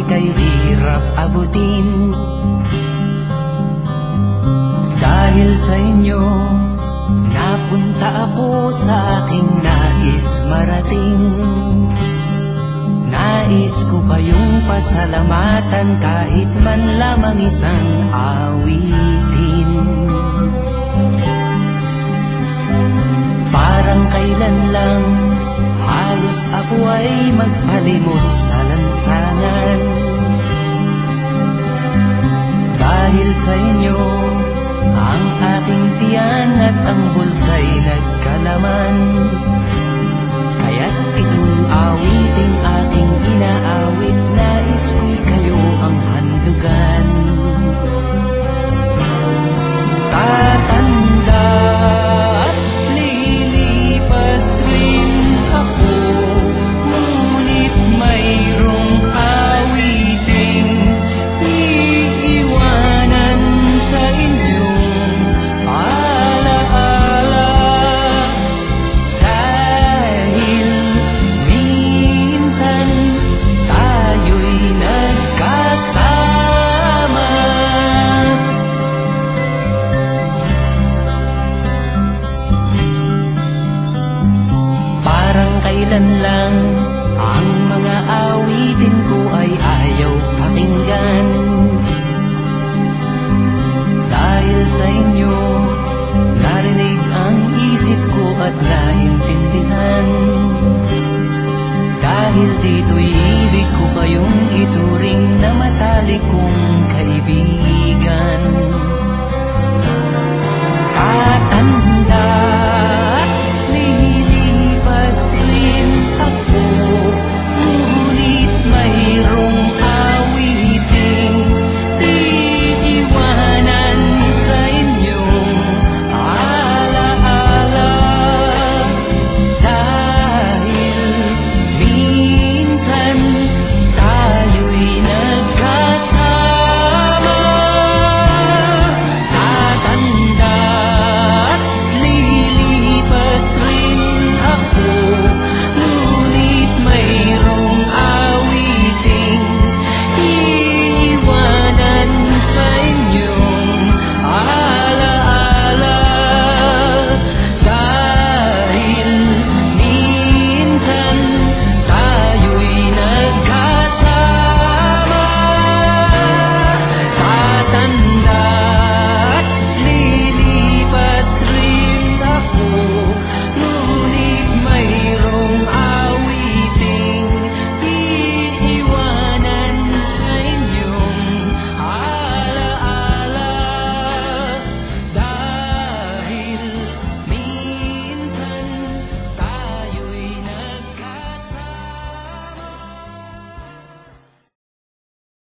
ika'y hirap abutin. Dahil sa inyo, napunta ako sa aking nais marating. Nais ko kayong pasalamatan kahit man lamang isang awitin. Parang kailan lang halos ako ay magpalimos sa lansangan. Dahil sa inyo, ang aking tiyan at ang bulsa'y nagkalaman. Kaya't itong awiting aking inaawit, nais ko'y kayo ang handugan. Tatanda at lilipas rin ako, ngunit mayroong awiting iiwanan sa inyong alaala. Dahil minsan tayo'y nagkasama. Parang kailan lang ang mga awitin ko ay ayaw pakinggan. Dahil sa inyo, narinig ang isip ko at naintindihan. Dahil dito'y ibig ko kayong ituring na matalik kong